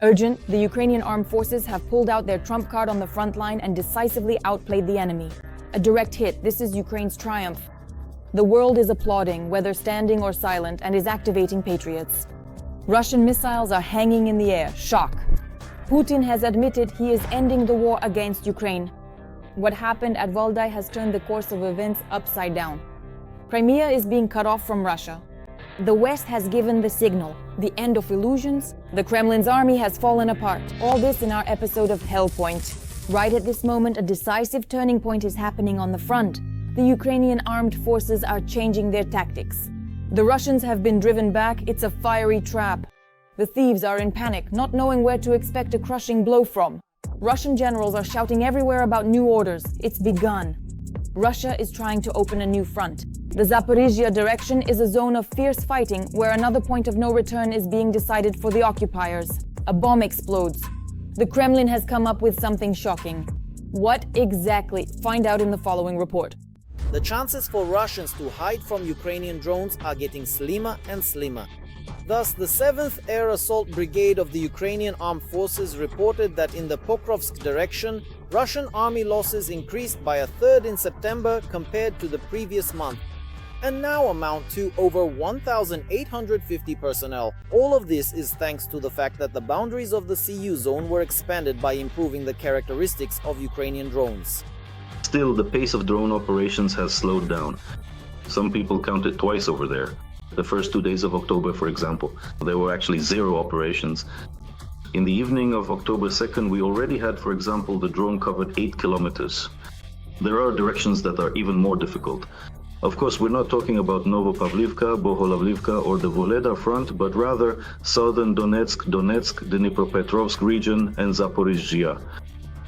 Urgent, the Ukrainian armed forces have pulled out their trump card on the front line and decisively outplayed the enemy. A direct hit, this is Ukraine's triumph. The world is applauding, whether standing or silent, and is activating Patriots. Russian missiles are hanging in the air, shock. Putin has admitted he is ending the war against Ukraine. What happened at Valdai has turned the course of events upside down. Crimea is being cut off from Russia. The West has given the signal, the end of illusions. The Kremlin's army has fallen apart. All this in our episode of Hellpoint. Right at this moment, a decisive turning point is happening on the front. The Ukrainian armed forces are changing their tactics. The Russians have been driven back. It's a fiery trap. The thieves are in panic, not knowing where to expect a crushing blow from. Russian generals are shouting everywhere about new orders. It's begun. Russia is trying to open a new front. The Zaporizhzhia direction is a zone of fierce fighting where another point of no return is being decided for the occupiers. A bomb explodes. The Kremlin has come up with something shocking. What exactly? Find out in the following report. The chances for Russians to hide from Ukrainian drones are getting slimmer and slimmer. Thus, the 7th Air Assault Brigade of the Ukrainian Armed Forces reported that in the Pokrovsk direction, Russian army losses increased by a third in September compared to the previous month, and now amount to over 1,850 personnel. All of this is thanks to the fact that the boundaries of the CU zone were expanded by improving the characteristics of Ukrainian drones. Still, the pace of drone operations has slowed down. Some people count it twice over there. The first 2 days of October, for example, there were actually 0 operations. In the evening of October 2nd, we already had, for example, the drone covered 8 kilometers. There are directions that are even more difficult. Of course, we're not talking about Novopavlivka, Boholavlivka or the Voleda front, but rather southern Donetsk, Dnipropetrovsk region and Zaporizhzhia.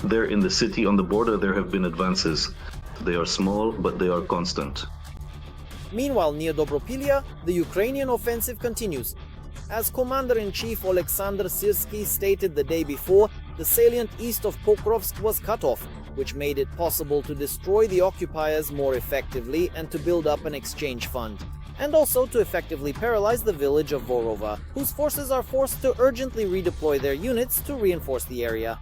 There in the city on the border there have been advances. They are small, but they are constant. Meanwhile, near Dobropilya, the Ukrainian offensive continues. As Commander-in-Chief Alexander Syrsky stated the day before, the salient east of Pokrovsk was cut off, which made it possible to destroy the occupiers more effectively and to build up an exchange fund. And also to effectively paralyze the village of Vorova, whose forces are forced to urgently redeploy their units to reinforce the area.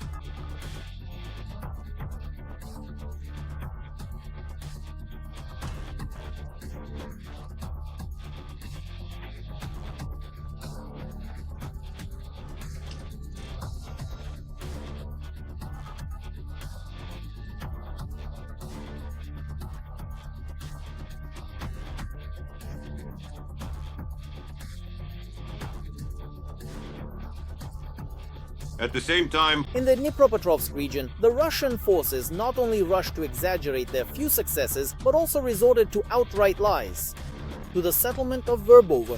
At the same time, in the Dnipropetrovsk region, the Russian forces not only rushed to exaggerate their few successes, but also resorted to outright lies. To the settlement of Verbovo,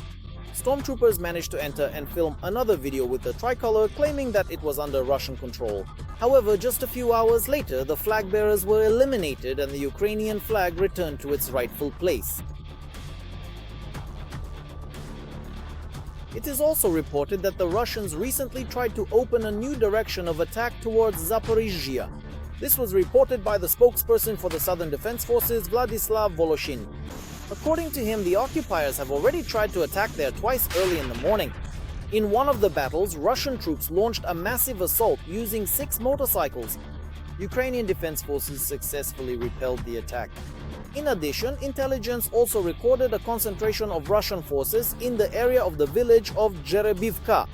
stormtroopers managed to enter and film another video with the tricolor claiming that it was under Russian control. However, just a few hours later, the flag bearers were eliminated and the Ukrainian flag returned to its rightful place. It is also reported that the Russians recently tried to open a new direction of attack towards Zaporizhzhia. This was reported by the spokesperson for the Southern Defense Forces, Vladislav Voloshin. According to him, the occupiers have already tried to attack there twice early in the morning. In one of the battles, Russian troops launched a massive assault using 6 motorcycles. Ukrainian Defense Forces successfully repelled the attack. In addition, intelligence also recorded a concentration of Russian forces in the area of the village of Jerebivka.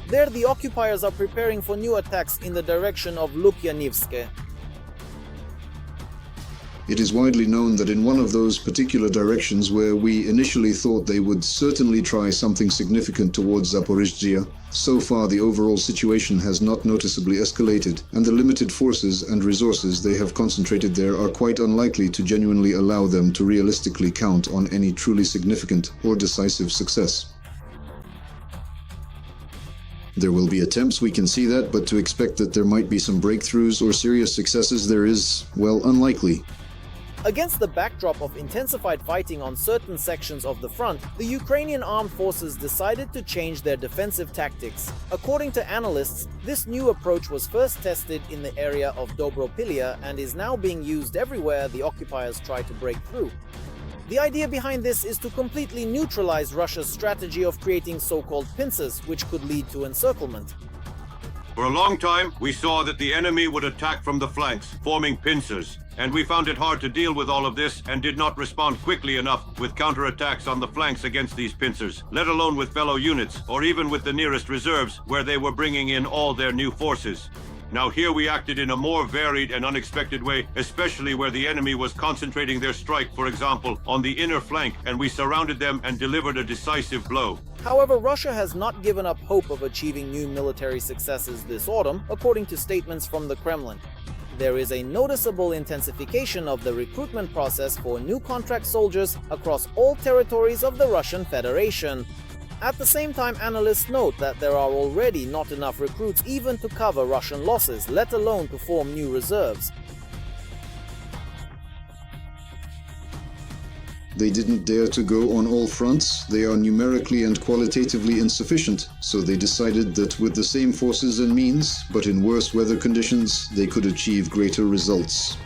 There, the occupiers are preparing for new attacks in the direction of Lukyanivske. It is widely known that in one of those particular directions where we initially thought they would certainly try something significant towards Zaporizhzhia, so far the overall situation has not noticeably escalated, and the limited forces and resources they have concentrated there are quite unlikely to genuinely allow them to realistically count on any truly significant or decisive success. There will be attempts, we can see that, but to expect that there might be some breakthroughs or serious successes there is, well, unlikely. Against the backdrop of intensified fighting on certain sections of the front, the Ukrainian armed forces decided to change their defensive tactics. According to analysts, this new approach was first tested in the area of Dobropilya and is now being used everywhere the occupiers try to break through. The idea behind this is to completely neutralize Russia's strategy of creating so-called pincers, which could lead to encirclement. For a long time, we saw that the enemy would attack from the flanks, forming pincers, and we found it hard to deal with all of this and did not respond quickly enough with counterattacks on the flanks against these pincers, let alone with fellow units, or even with the nearest reserves, where they were bringing in all their new forces. Now here we acted in a more varied and unexpected way, especially where the enemy was concentrating their strike, for example, on the inner flank, and we surrounded them and delivered a decisive blow. However, Russia has not given up hope of achieving new military successes this autumn, according to statements from the Kremlin. There is a noticeable intensification of the recruitment process for new contract soldiers across all territories of the Russian Federation. At the same time, analysts note that there are already not enough recruits even to cover Russian losses, let alone to form new reserves. They didn't dare to go on all fronts. They are numerically and qualitatively insufficient, so they decided that with the same forces and means, but in worse weather conditions, they could achieve greater results.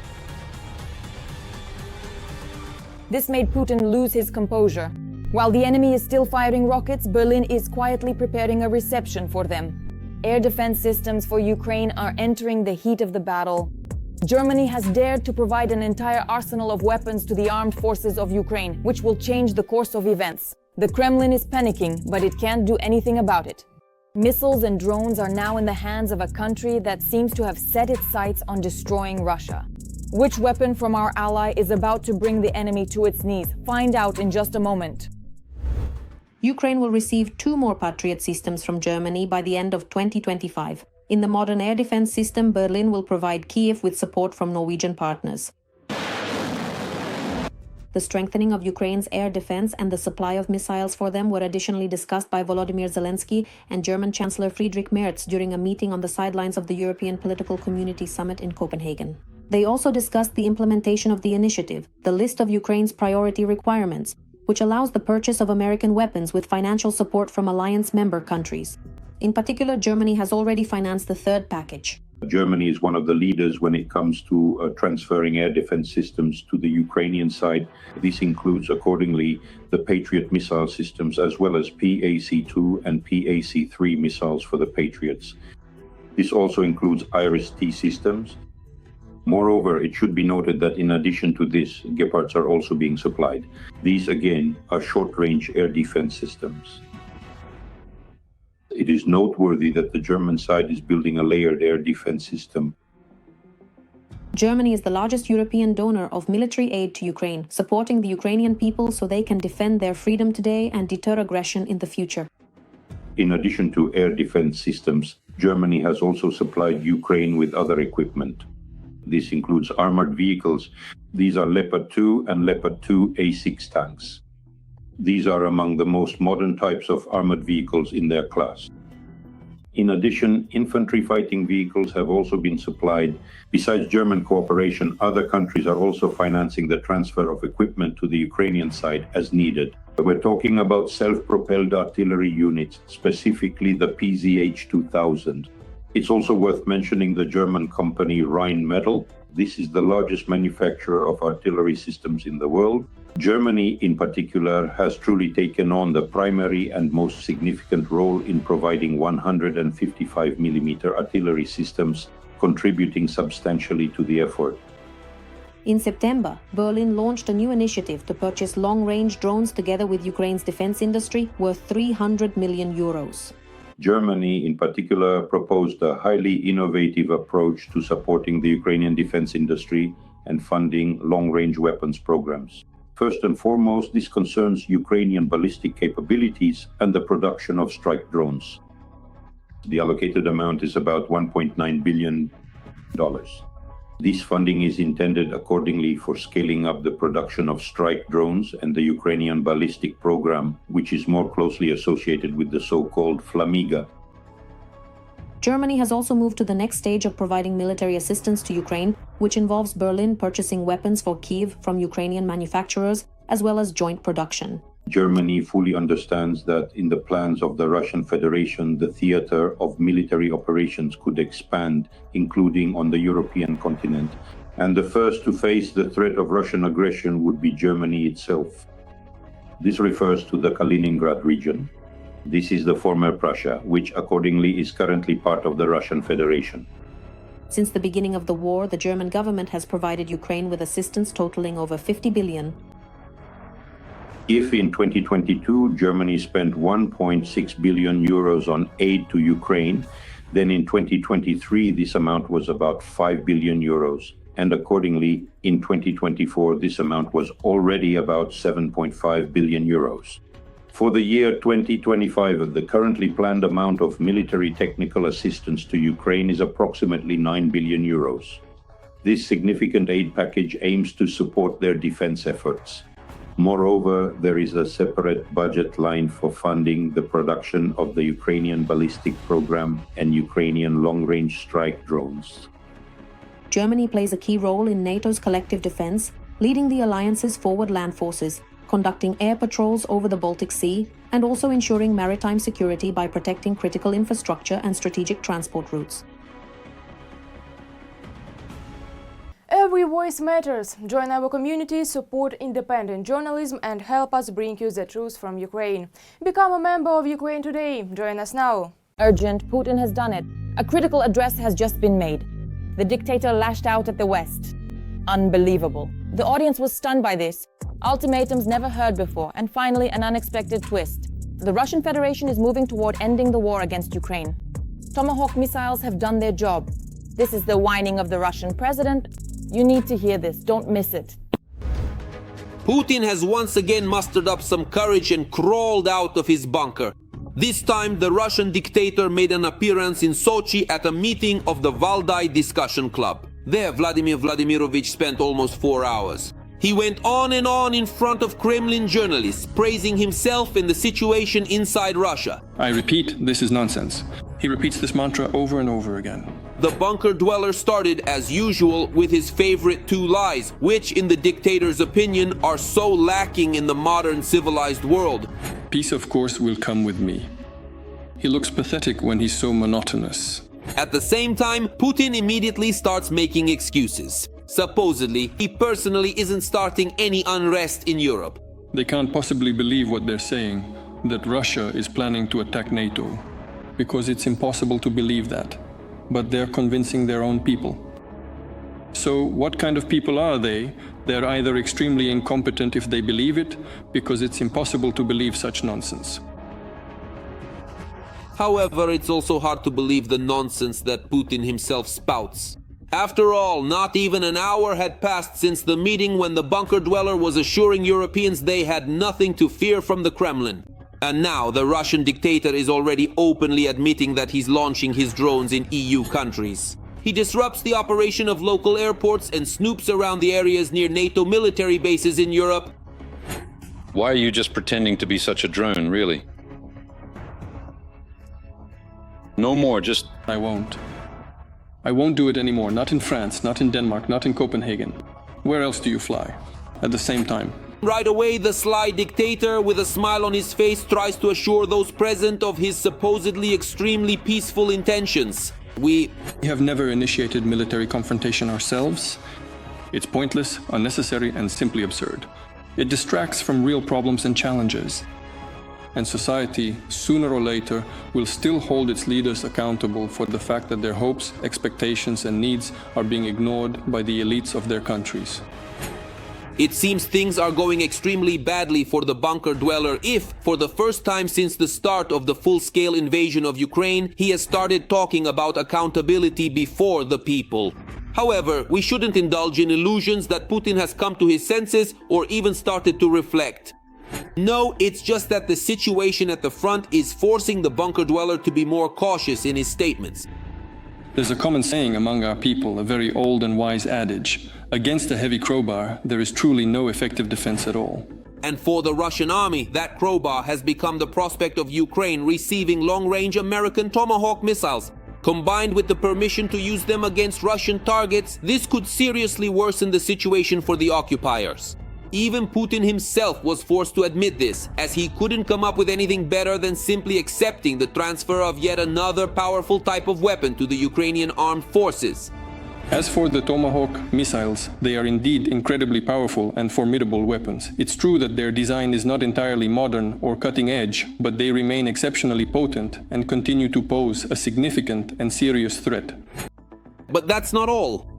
This made Putin lose his composure. While the enemy is still firing rockets, Berlin is quietly preparing a reception for them. Air defense systems for Ukraine are entering the heat of the battle. Germany has dared to provide an entire arsenal of weapons to the armed forces of Ukraine, which will change the course of events. The Kremlin is panicking, but it can't do anything about it. Missiles and drones are now in the hands of a country that seems to have set its sights on destroying Russia. Which weapon from our ally is about to bring the enemy to its knees? Find out in just a moment. Ukraine will receive 2 more Patriot systems from Germany by the end of 2025. In the modern air defense system, Berlin will provide Kiev with support from Norwegian partners. The strengthening of Ukraine's air defense and the supply of missiles for them were additionally discussed by Volodymyr Zelensky and German Chancellor Friedrich Merz during a meeting on the sidelines of the European Political Community Summit in Copenhagen. They also discussed the implementation of the initiative, the list of Ukraine's priority requirements, which allows the purchase of American weapons with financial support from alliance member countries. In particular, Germany has already financed the 3rd package. Germany is one of the leaders when it comes to transferring air defense systems to the Ukrainian side. This includes, accordingly, the Patriot missile systems, as well as PAC-2 and PAC-3 missiles for the Patriots. This also includes IRIS-T systems. Moreover, it should be noted that in addition to this, Gepards are also being supplied. These, again, are short-range air defense systems. It is noteworthy that the German side is building a layered air defense system. Germany is the largest European donor of military aid to Ukraine, supporting the Ukrainian people so they can defend their freedom today and deter aggression in the future. In addition to air defense systems, Germany has also supplied Ukraine with other equipment. This includes armored vehicles. These are Leopard 2 and Leopard 2 A6 tanks. These are among the most modern types of armored vehicles in their class. In addition, infantry fighting vehicles have also been supplied. Besides German cooperation, other countries are also financing the transfer of equipment to the Ukrainian side as needed. We're talking about self-propelled artillery units, specifically the PZH-2000. It's also worth mentioning the German company Rheinmetall. This is the largest manufacturer of artillery systems in the world. Germany, in particular, has truly taken on the primary and most significant role in providing 155mm artillery systems, contributing substantially to the effort. In September, Berlin launched a new initiative to purchase long-range drones together with Ukraine's defense industry worth 300 million euros. Germany, in particular, proposed a highly innovative approach to supporting the Ukrainian defense industry and funding long-range weapons programs. First and foremost, this concerns Ukrainian ballistic capabilities and the production of strike drones. The allocated amount is about $1.9 billion. This funding is intended accordingly for scaling up the production of strike drones and the Ukrainian ballistic program, which is more closely associated with the so-called Flamiga. Germany has also moved to the next stage of providing military assistance to Ukraine, which involves Berlin purchasing weapons for Kyiv from Ukrainian manufacturers, as well as joint production. Germany fully understands that in the plans of the Russian Federation, the theater of military operations could expand, including on the European continent. And the first to face the threat of Russian aggression would be Germany itself. This refers to the Kaliningrad region. This is the former Prussia, which accordingly is currently part of the Russian Federation. Since the beginning of the war, the German government has provided Ukraine with assistance totaling over 50 billion. If in 2022 Germany spent 1.6 billion euros on aid to Ukraine, then in 2023 this amount was about 5 billion euros. And accordingly, in 2024 this amount was already about 7.5 billion euros. For the year 2025, the currently planned amount of military technical assistance to Ukraine is approximately 9 billion euros. This significant aid package aims to support their defense efforts. Moreover, there is a separate budget line for funding the production of the Ukrainian ballistic program and Ukrainian long-range strike drones. Germany plays a key role in NATO's collective defense, leading the alliance's forward land forces, conducting air patrols over the Baltic Sea, and also ensuring maritime security by protecting critical infrastructure and strategic transport routes. Every voice matters. Join our community, support independent journalism, and help us bring you the truth from Ukraine. Become a member of Ukraine today. Join us now. Urgent, Putin has done it. A critical address has just been made. The dictator lashed out at the West. Unbelievable. The audience was stunned by this. Ultimatums never heard before, and finally an unexpected twist. The Russian Federation is moving toward ending the war against Ukraine. Tomahawk missiles have done their job. This is the whining of the Russian president. You need to hear this, don't miss it. Putin has once again mustered up some courage and crawled out of his bunker. This time, the Russian dictator made an appearance in Sochi at a meeting of the Valdai discussion club. There, Vladimir Vladimirovich spent almost 4 hours. He went on and on in front of Kremlin journalists, praising himself and the situation inside Russia. I repeat, this is nonsense. He repeats this mantra over and over again. The bunker dweller started, as usual, with his favorite 2 lies, which, in the dictator's opinion, are so lacking in the modern civilized world. Peace, of course, will come with me. He looks pathetic when he's so monotonous. At the same time, Putin immediately starts making excuses. Supposedly, he personally isn't starting any unrest in Europe. They can't possibly believe what they're saying, that Russia is planning to attack NATO. Because it's impossible to believe that. But they're convincing their own people. So what kind of people are they? They're either extremely incompetent if they believe it, because it's impossible to believe such nonsense. However, it's also hard to believe the nonsense that Putin himself spouts. After all, not even an hour had passed since the meeting when the bunker dweller was assuring Europeans they had nothing to fear from the Kremlin. And now the Russian dictator is already openly admitting that he's launching his drones in EU countries. He disrupts the operation of local airports and snoops around the areas near NATO military bases in Europe. Why are you just pretending to be such a drone, really? No more, just... I won't. I won't do it anymore, not in France, not in Denmark, not in Copenhagen. Where else do you fly? At the same time. Right away, the sly dictator, with a smile on his face, tries to assure those present of his supposedly extremely peaceful intentions. We have never initiated military confrontation ourselves. It's pointless, unnecessary, and simply absurd. It distracts from real problems and challenges. And society, sooner or later, will still hold its leaders accountable for the fact that their hopes, expectations, and needs are being ignored by the elites of their countries. It seems things are going extremely badly for the bunker dweller if, for the first time since the start of the full-scale invasion of Ukraine, he has started talking about accountability before the people. However, we shouldn't indulge in illusions that Putin has come to his senses or even started to reflect. No, it's just that the situation at the front is forcing the bunker dweller to be more cautious in his statements. There's a common saying among our people, a very old and wise adage. Against a heavy crowbar, there is truly no effective defense at all. And for the Russian army, that crowbar has become the prospect of Ukraine receiving long-range American Tomahawk missiles. Combined with the permission to use them against Russian targets, this could seriously worsen the situation for the occupiers. Even Putin himself was forced to admit this, as he couldn't come up with anything better than simply accepting the transfer of yet another powerful type of weapon to the Ukrainian armed forces. As for the Tomahawk missiles, they are indeed incredibly powerful and formidable weapons. It's true that their design is not entirely modern or cutting edge, but they remain exceptionally potent and continue to pose a significant and serious threat. But that's not all.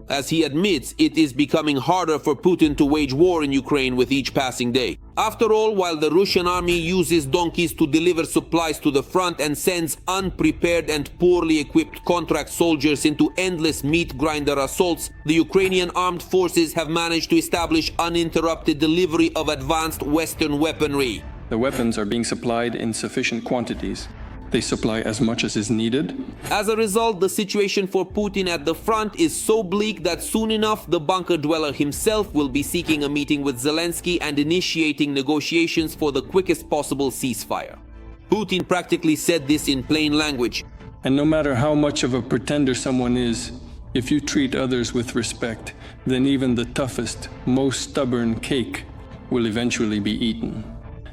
As he admits, it is becoming harder for Putin to wage war in Ukraine with each passing day. After all, while the Russian army uses donkeys to deliver supplies to the front and sends unprepared and poorly equipped contract soldiers into endless meat grinder assaults, the Ukrainian armed forces have managed to establish uninterrupted delivery of advanced Western weaponry. The weapons are being supplied in sufficient quantities. They supply as much as is needed. As a result, the situation for Putin at the front is so bleak that soon enough the bunker dweller himself will be seeking a meeting with Zelensky and initiating negotiations for the quickest possible ceasefire. Putin practically said this in plain language. And no matter how much of a pretender someone is, if you treat others with respect, then even the toughest, most stubborn cake will eventually be eaten.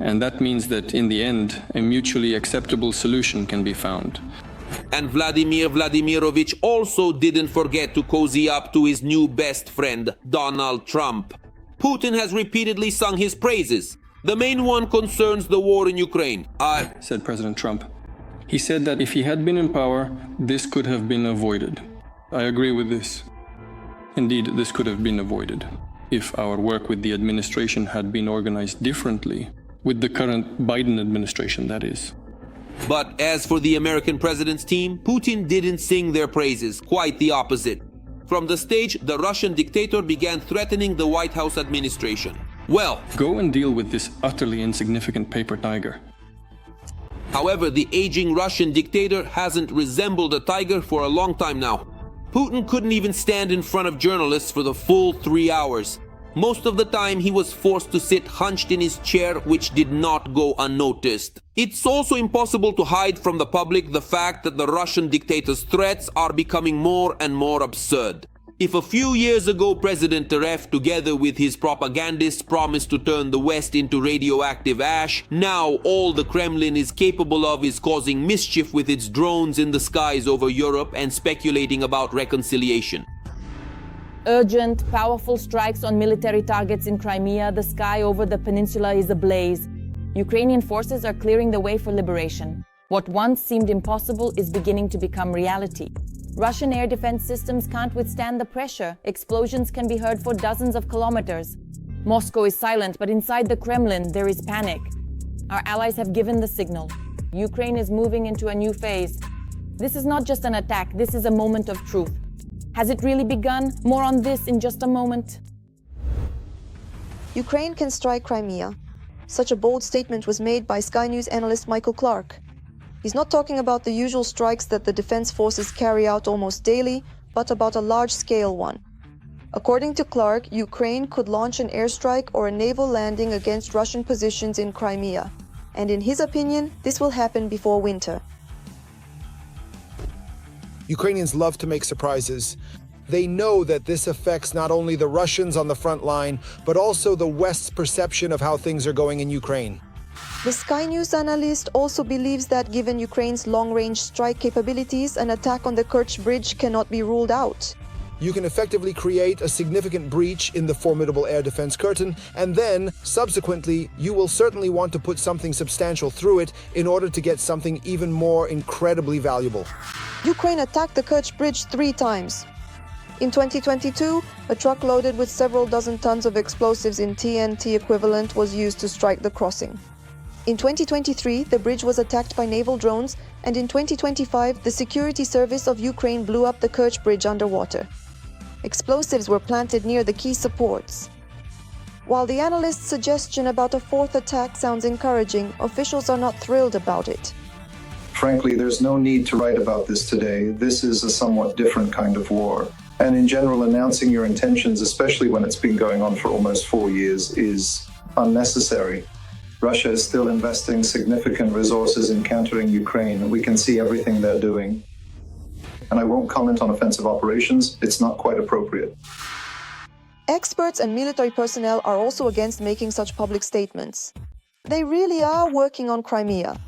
And that means that, in the end, a mutually acceptable solution can be found. And Vladimir Vladimirovich also didn't forget to cozy up to his new best friend, Donald Trump. Putin has repeatedly sung his praises. The main one concerns the war in Ukraine. Said President Trump. He said that if he had been in power, this could have been avoided. I agree with this. Indeed, this could have been avoided if our work with the administration had been organized differently. With the current Biden administration, that is. But as for the American president's team, Putin didn't sing their praises, quite the opposite. From the stage, the Russian dictator began threatening the White House administration. Well, go and deal with this utterly insignificant paper tiger. However, the aging Russian dictator hasn't resembled a tiger for a long time now. Putin couldn't even stand in front of journalists for the full 3 hours. Most of the time, he was forced to sit hunched in his chair, which did not go unnoticed. It's also impossible to hide from the public the fact that the Russian dictator's threats are becoming more and more absurd. If a few years ago President Terev, together with his propagandists, promised to turn the West into radioactive ash, now all the Kremlin is capable of is causing mischief with its drones in the skies over Europe and speculating about reconciliation. Urgent, powerful strikes on military targets in Crimea, the sky over the peninsula is ablaze. Ukrainian forces are clearing the way for liberation. What once seemed impossible is beginning to become reality. Russian air defense systems can't withstand the pressure. Explosions can be heard for dozens of kilometers. Moscow is silent, but inside the Kremlin there is panic. Our allies have given the signal. Ukraine is moving into a new phase. This is not just an attack, this is a moment of truth. Has it really begun? More on this in just a moment. Ukraine can strike Crimea. Such a bold statement was made by Sky News analyst Michael Clark. He's not talking about the usual strikes that the defense forces carry out almost daily, but about a large-scale one. According to Clark, Ukraine could launch an airstrike or a naval landing against Russian positions in Crimea. And in his opinion, this will happen before winter. Ukrainians love to make surprises. They know that this affects not only the Russians on the front line, but also the West's perception of how things are going in Ukraine. The Sky News analyst also believes that given Ukraine's long-range strike capabilities, an attack on the Kerch Bridge cannot be ruled out. You can effectively create a significant breach in the formidable air defense curtain, and then, subsequently, you will certainly want to put something substantial through it in order to get something even more incredibly valuable. Ukraine attacked the Kerch Bridge 3 times. In 2022, a truck loaded with several dozen tons of explosives in TNT equivalent was used to strike the crossing. In 2023, the bridge was attacked by naval drones, and in 2025, the security service of Ukraine blew up the Kerch Bridge underwater. Explosives were planted near the key supports. While the analyst's suggestion about a fourth attack sounds encouraging, officials are not thrilled about it. Frankly, there's no need to write about this today. This is a somewhat different kind of war. And in general, announcing your intentions, especially when it's been going on for almost 4 years, is unnecessary. Russia is still investing significant resources in countering Ukraine. We can see everything they're doing. And I won't comment on offensive operations. It's not quite appropriate. Experts and military personnel are also against making such public statements. They really are working on Crimea.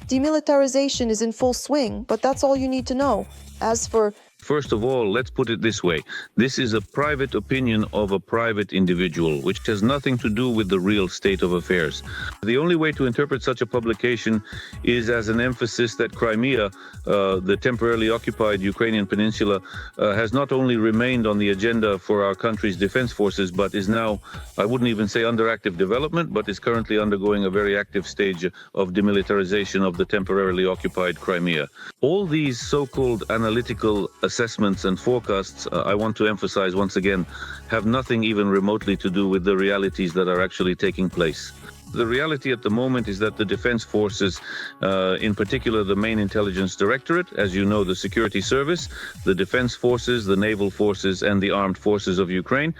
Demilitarization is in full swing, but that's all you need to know. As for First of all, let's put it this way. This is a private opinion of a private individual, which has nothing to do with the real state of affairs. The only way to interpret such a publication is as an emphasis that Crimea, the temporarily occupied Ukrainian peninsula, has not only remained on the agenda for our country's defense forces, but is now, I wouldn't even say under active development, but is currently undergoing a very active stage of demilitarization of the temporarily occupied Crimea. All these so-called analytical assessments and forecasts, I want to emphasize once again, have nothing even remotely to do with the realities that are actually taking place. The reality at the moment is that the defense forces, in particular the main intelligence directorate, as you know, the security service, the defense forces, the naval forces, and the armed forces of Ukraine,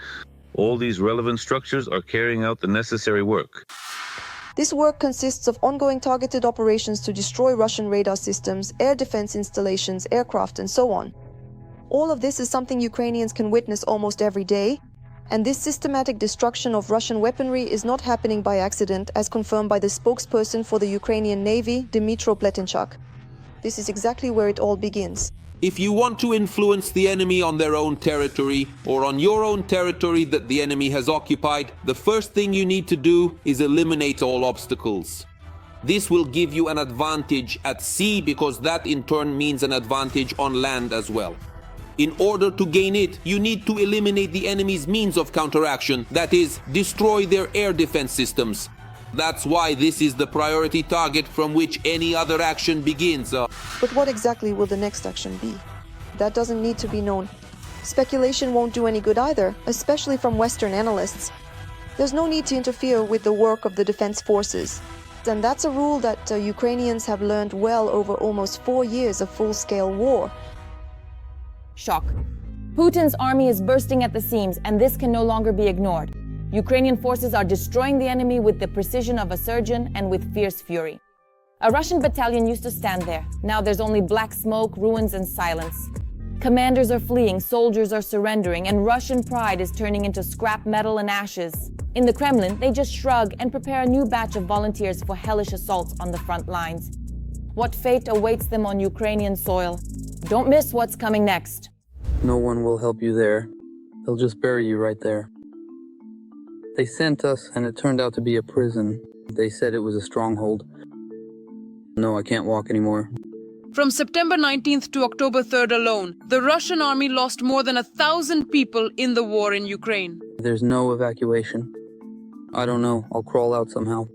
all these relevant structures are carrying out the necessary work. This work consists of ongoing targeted operations to destroy Russian radar systems, air defense installations, aircraft, and so on. All of this is something Ukrainians can witness almost every day, and this systematic destruction of Russian weaponry is not happening by accident, as confirmed by the spokesperson for the Ukrainian Navy, Dmytro Pletenchuk. This is exactly where it all begins. If you want to influence the enemy on their own territory or on your own territory that the enemy has occupied, the first thing you need to do is eliminate all obstacles. This will give you an advantage at sea because that in turn means an advantage on land as well. In order to gain it, you need to eliminate the enemy's means of counteraction, that is, destroy their air defense systems. That's why this is the priority target from which any other action begins. But what exactly will the next action be? That doesn't need to be known. Speculation won't do any good either, especially from Western analysts. There's no need to interfere with the work of the defense forces. And that's a rule that Ukrainians have learned well over almost 4 years of full-scale war. Shock. Putin's army is bursting at the seams, and this can no longer be ignored. Ukrainian forces are destroying the enemy with the precision of a surgeon and with fierce fury. A Russian battalion used to stand there. Now there's only black smoke, ruins, and silence. Commanders are fleeing, soldiers are surrendering, and Russian pride is turning into scrap metal and ashes. In the Kremlin, they just shrug and prepare a new batch of volunteers for hellish assaults on the front lines. What fate awaits them on Ukrainian soil? Don't miss what's coming next. No one will help you there. They'll just bury you right there. They sent us, and it turned out to be a prison. They said it was a stronghold. No, I can't walk anymore. From September 19th to October 3rd alone, the Russian army lost more than 1,000 people in the war in Ukraine. There's no evacuation. I don't know, I'll crawl out somehow.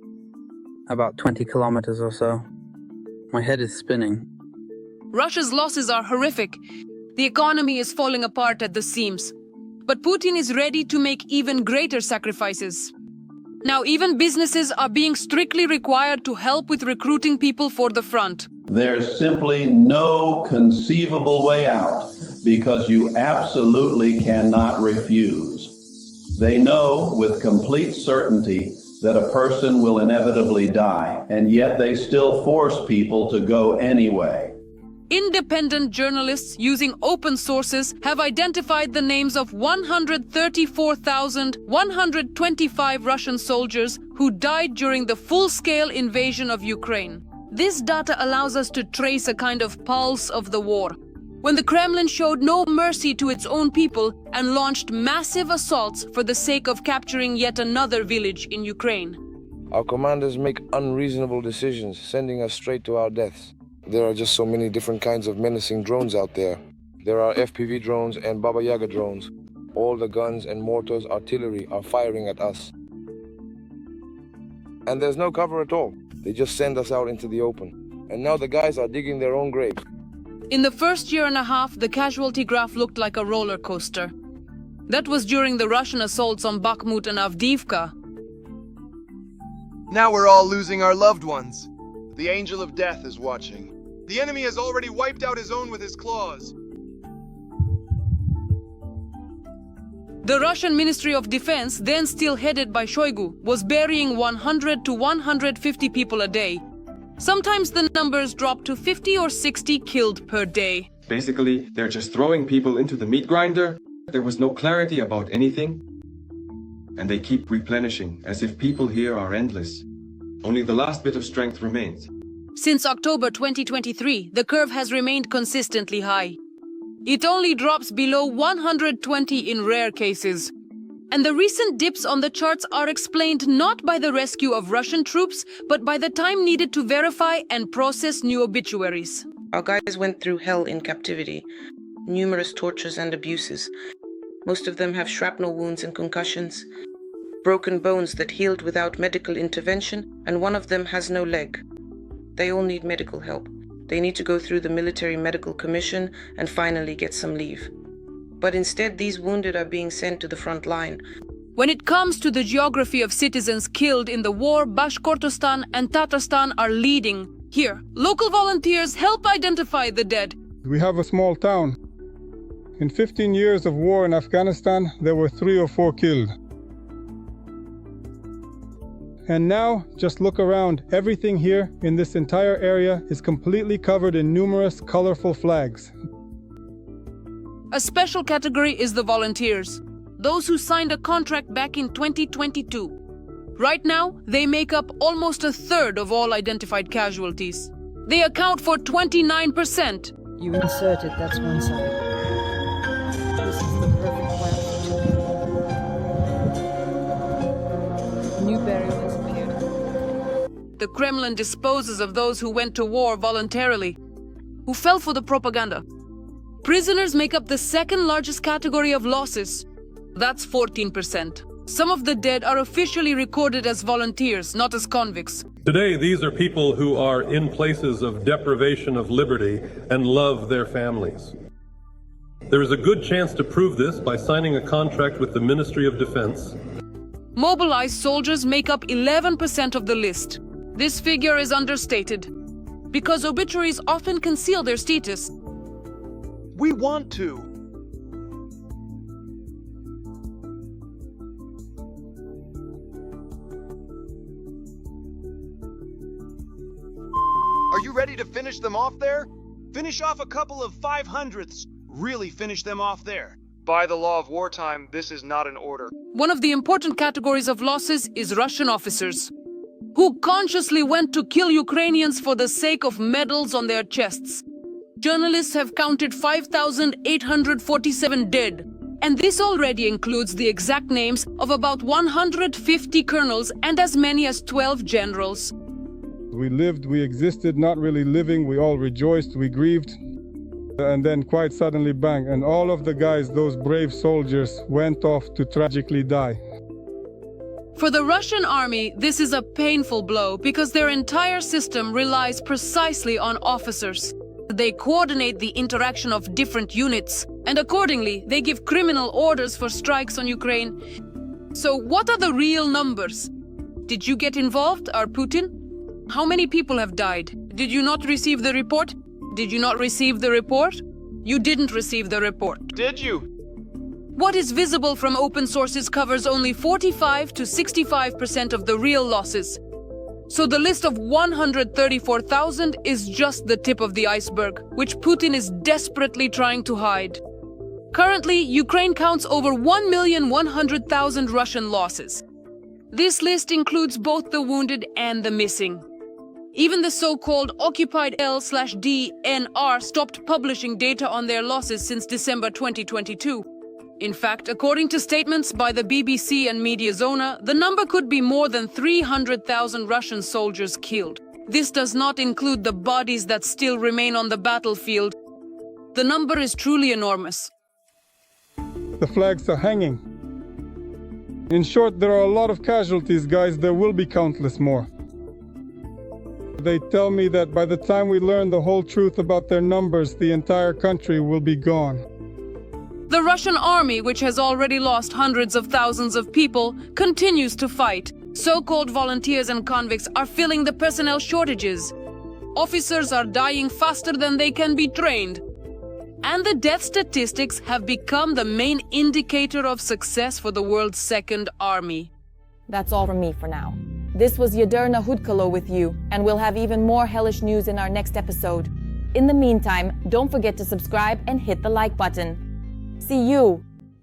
About 20 kilometers or so. My head is spinning. Russia's losses are horrific. The economy is falling apart at the seams. But Putin is ready to make even greater sacrifices. Now even businesses are being strictly required to help with recruiting people for the front. There's simply no conceivable way out because you absolutely cannot refuse. They know with complete certainty that a person will inevitably die, and yet they still force people to go anyway. Independent journalists using open sources have identified the names of 134,125 Russian soldiers who died during the full-scale invasion of Ukraine. This data allows us to trace a kind of pulse of the war, when the Kremlin showed no mercy to its own people and launched massive assaults for the sake of capturing yet another village in Ukraine. Our commanders make unreasonable decisions, sending us straight to our deaths. There are just so many different kinds of menacing drones out there. There are FPV drones and Baba Yaga drones. All the guns and mortars, artillery are firing at us. And there's no cover at all. They just send us out into the open. And now the guys are digging their own graves. In the first year and a half, the casualty graph looked like a roller coaster. That was during the Russian assaults on Bakhmut and Avdiivka. Now we're all losing our loved ones. The angel of death is watching. The enemy has already wiped out his own with his claws. The Russian Ministry of Defense, then still headed by Shoigu, was burying 100 to 150 people a day. Sometimes the numbers dropped to 50 or 60 killed per day. Basically, they're just throwing people into the meat grinder. There was no clarity about anything. And they keep replenishing, as if people here are endless. Only the last bit of strength remains. Since October 2023, the curve has remained consistently high. It only drops below 120 in rare cases. And the recent dips on the charts are explained not by the rescue of Russian troops, but by the time needed to verify and process new obituaries. Our guys went through hell in captivity, numerous tortures and abuses. Most of them have shrapnel wounds and concussions, broken bones that healed without medical intervention, and one of them has no leg. They all need medical help. They need to go through the military medical commission and finally get some leave. But instead, these wounded are being sent to the front line. When it comes to the geography of citizens killed in the war, Bashkortostan and Tatarstan are leading. Here, local volunteers help identify the dead. We have a small town. In 15 years of war in Afghanistan, there were 3 or 4 killed. And now, just look around. Everything here in this entire area is completely covered in numerous colorful flags. A special category is the volunteers, those who signed a contract back in 2022. Right now, they make up almost a third of all identified casualties. They account for 29%. You inserted, that's one side. This is the perfect plan for two. New burial has appeared. The Kremlin disposes of those who went to war voluntarily, who fell for the propaganda. Prisoners make up the second largest category of losses. That's 14%. Some of the dead are officially recorded as volunteers, not as convicts. Today, these are people who are in places of deprivation of liberty and love their families. There is a good chance to prove this by signing a contract with the Ministry of Defense. Mobilized soldiers make up 11% of the list. This figure is understated, because obituaries often conceal their status. We want to. Are you ready to finish them off there? Finish off a couple of 500ths. Really finish them off there. By the law of wartime, this is not an order. One of the important categories of losses is Russian officers, who consciously went to kill Ukrainians for the sake of medals on their chests. Journalists have counted 5,847 dead, and this already includes the exact names of about 150 colonels and as many as 12 generals. We lived, we existed, not really living, we all rejoiced, we grieved. And then quite suddenly, bang, and all of the guys, those brave soldiers, went off to tragically die. For the Russian army, this is a painful blow because their entire system relies precisely on officers. They coordinate the interaction of different units, and accordingly, they give criminal orders for strikes on Ukraine. So what are the real numbers? Did you get involved, or Putin? How many people have died? Did you not receive the report? Did you not receive the report? You didn't receive the report. Did you? What is visible from open sources covers only 45 to 65% of the real losses. So the list of 134,000 is just the tip of the iceberg, which Putin is desperately trying to hide. Currently, Ukraine counts over 1,100,000 Russian losses. This list includes both the wounded and the missing. Even the so-called occupied L/DNR stopped publishing data on their losses since December 2022. In fact, according to statements by the BBC and Mediazona, the number could be more than 300,000 Russian soldiers killed. This does not include the bodies that still remain on the battlefield. The number is truly enormous. The flags are hanging. In short, there are a lot of casualties, guys. There will be countless more. They tell me that by the time we learn the whole truth about their numbers, the entire country will be gone. The Russian army, which has already lost hundreds of thousands of people, continues to fight. So-called volunteers and convicts are filling the personnel shortages. Officers are dying faster than they can be trained. And the death statistics have become the main indicator of success for the world's second army. That's all from me for now. This was Yaderna Hudkalo with you, and we'll have even more hellish news in our next episode. In the meantime, don't forget to subscribe and hit the like button. See you